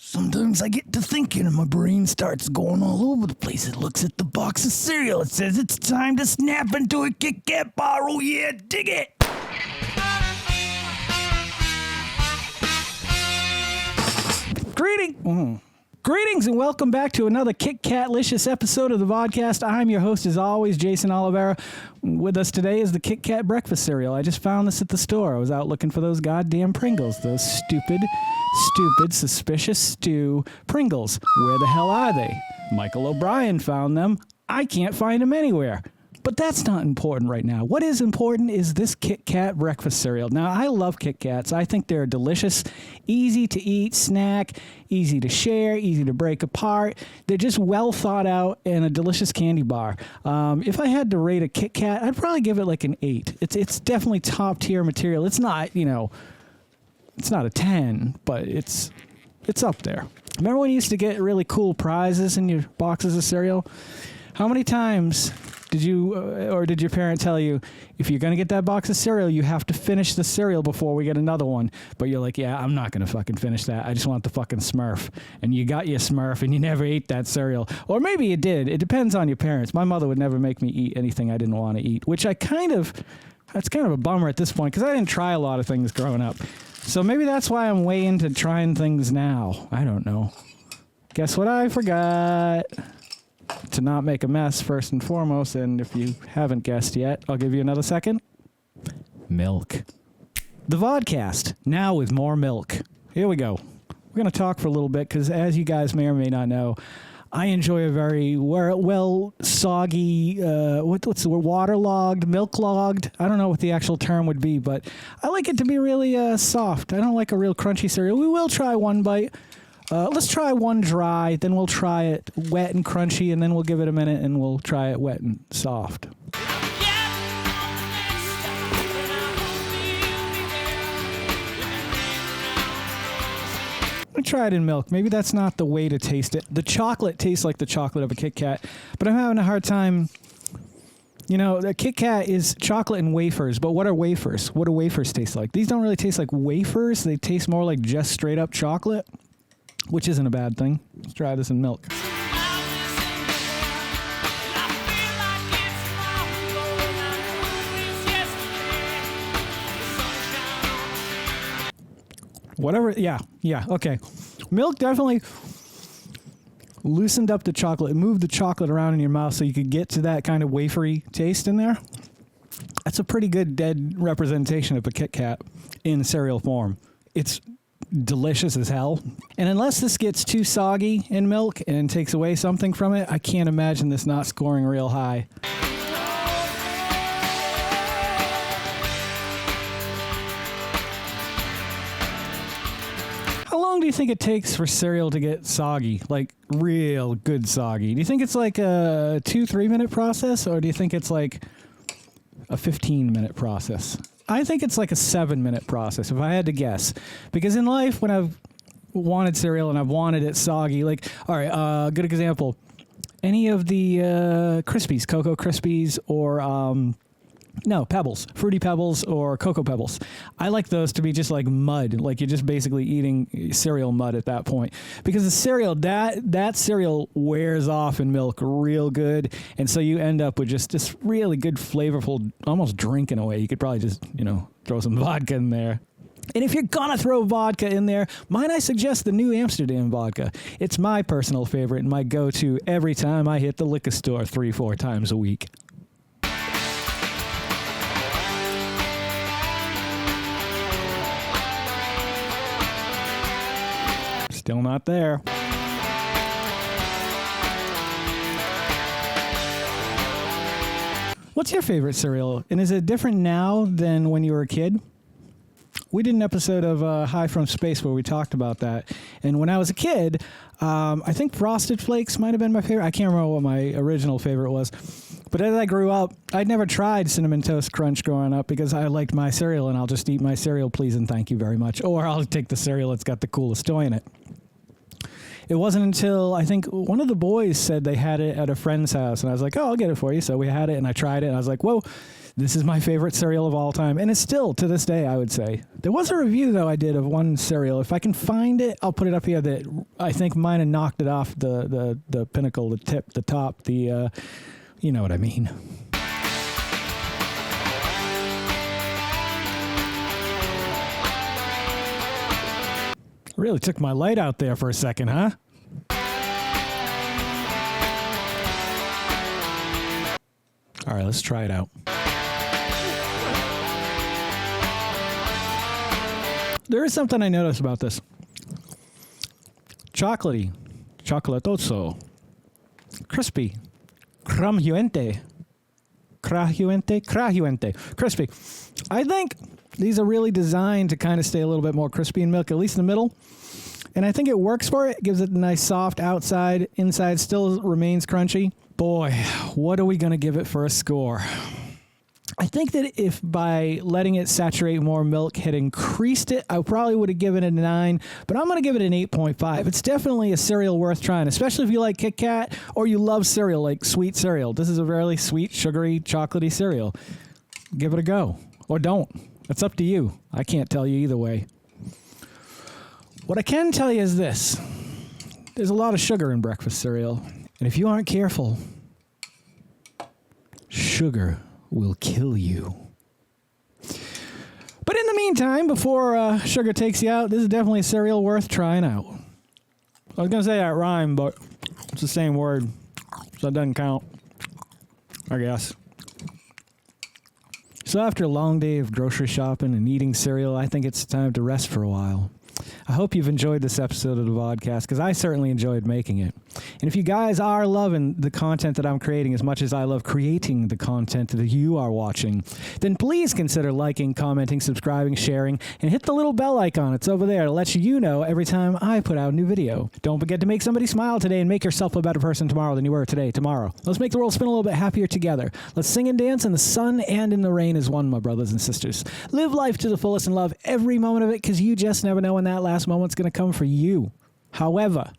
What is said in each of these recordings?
Sometimes I get to thinking and my brain starts going all over the place. It looks at the box of cereal. It says it's time to snap into a KitKat bar. Oh yeah, dig it. Greetings and welcome back to another KitKat-licious episode of the Vodkast. I'm your host as always, Jason Oliveira. With us today is the KitKat breakfast cereal. I just found this at the store. I was out looking for those goddamn Pringles. Those stupid, suspicious stew Pringles. Where the hell are they? Michael O'Brien found them. I can't find them anywhere. But that's not important right now. What is important is this KitKat breakfast cereal. Now, I love KitKats. I think they're a delicious, easy to eat snack, easy to share, easy to break apart. They're just well thought out and a delicious candy bar. If I had to rate a KitKat, I'd probably give it like an 8. It's definitely top tier material. It's not, it's not a 10, but it's up there. Remember when you used to get really cool prizes in your boxes of cereal? How many times did your parent tell you, if you're going to get that box of cereal, you have to finish the cereal before we get another one? But you're like, yeah, I'm not going to fucking finish that. I just want the fucking Smurf. And you got your Smurf and you never ate that cereal. Or maybe you did. It depends on your parents. My mother would never make me eat anything I didn't want to eat, which that's kind of a bummer at this point because I didn't try a lot of things growing up. So maybe that's why I'm way into trying things now. I don't know. Guess what I forgot? To not make a mess, first and foremost, and if you haven't guessed yet, I'll give you another second. Milk. The Vodkast, now with more milk. Here we go. We're going to talk for a little bit, because as you guys may or may not know, I enjoy a very well soggy, what's the word, waterlogged, milk-logged. I don't know what the actual term would be, but I like it to be really soft. I don't like a real crunchy cereal. We will try one bite. Let's try one dry, then we'll try it wet and crunchy, and then we'll give it a minute and we'll try it wet and soft. I tried in milk. Maybe that's not the way to taste it. The chocolate tastes like the chocolate of a KitKat, but I'm having a hard time. The KitKat is chocolate and wafers, but what are wafers? What do wafers taste like? These don't really taste like wafers. They taste more like just straight up chocolate, which isn't a bad thing. Let's try this in milk. Whatever, yeah, okay. Milk definitely loosened up the chocolate, moved the chocolate around in your mouth so you could get to that kind of wafery taste in there. That's a pretty good dead representation of a KitKat in cereal form. It's delicious as hell. And unless this gets too soggy in milk and takes away something from it, I can't imagine this not scoring real high. How long do you think it takes for cereal to get soggy? Like real good soggy? Do you think it's like a 2-3 minute process, or do you think it's like a 15-minute process? I think it's like a 7-minute process, if I had to guess. Because in life, when I've wanted cereal and I've wanted it soggy, like, all right, good example. Any of the Krispies, Cocoa Krispies, or, Pebbles, Fruity Pebbles or Cocoa Pebbles. I like those to be just like mud, like you're just basically eating cereal mud at that point. Because the cereal, that cereal wears off in milk real good, and so you end up with just this really good, flavorful, almost drink in a way. You could probably just, throw some vodka in there. And if you're gonna throw vodka in there, might I suggest the New Amsterdam vodka? It's my personal favorite and my go-to every time I hit the liquor store 3-4 times a week. Still not there. What's your favorite cereal? And is it different now than when you were a kid? We did an episode of High from Space where we talked about that. And when I was a kid, I think Frosted Flakes might have been my favorite. I can't remember what my original favorite was. But as I grew up, I'd never tried Cinnamon Toast Crunch growing up because I liked my cereal and I'll just eat my cereal, please and thank you very much. Or I'll take the cereal that's got the coolest toy in it. It wasn't until I think one of the boys said they had it at a friend's house, and I was like, oh, I'll get it for you. So we had it, and I tried it, and I was like, whoa, This is my favorite cereal of all time, and it's still, to this day, I would say. There was a review, though, I did of one cereal. If I can find it, I'll put it up here, that I think mine had knocked it off the pinnacle, the tip, the top, you know what I mean. Really took my light out there for a second, huh? All right, let's try it out. There is something I noticed about this. Chocolatey, chocolatoso, crispy, crujiente, crispy. I think these are really designed to kind of stay a little bit more crispy in milk, at least in the middle. And I think it works for it. It gives it a nice soft outside, inside still remains crunchy. Boy, what are we going to give it for a score? I think that if by letting it saturate more milk had increased it, I probably would have given it a 9, but I'm going to give it an 8.5. It's definitely a cereal worth trying, especially if you like KitKat or you love cereal, like sweet cereal. This is a really sweet, sugary, chocolatey cereal. Give it a go, or don't. It's up to you. I can't tell you either way. What I can tell you is this. There's a lot of sugar in breakfast cereal, and if you aren't careful, sugar will kill you. But in the meantime, before sugar takes you out, this is definitely a cereal worth trying out. I was going to say that rhyme, but it's the same word, so it doesn't count, I guess. So after a long day of grocery shopping and eating cereal, I think it's time to rest for a while. I hope you've enjoyed this episode of the Vodkast, because I certainly enjoyed making it. And if you guys are loving the content that I'm creating as much as I love creating the content that you are watching, then please consider liking, commenting, subscribing, sharing, and hit the little bell icon. It's over there to let you know every time I put out a new video. Don't forget to make somebody smile today and make yourself a better person tomorrow than you were today, tomorrow. Let's make the world spin a little bit happier together. Let's sing and dance in the sun and in the rain as one, my brothers and sisters. Live life to the fullest and love every moment of it, because you just never know when that last moment's going to come for you. However,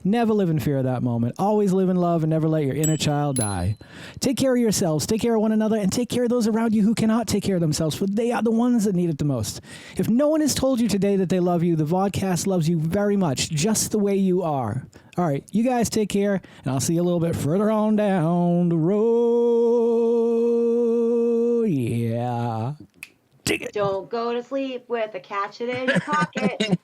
never live in fear of that moment. Always live in love and never let your inner child die. Take care of yourselves, take care of one another, and take care of those around you who cannot take care of themselves, for they are the ones that need it the most. If no one has told you today that they love you, the Vodcast loves you very much, just the way you are. All right, you guys take care, and I'll see you a little bit further on down the road. Yeah. Dig it. Don't go to sleep with a catch it in your pocket.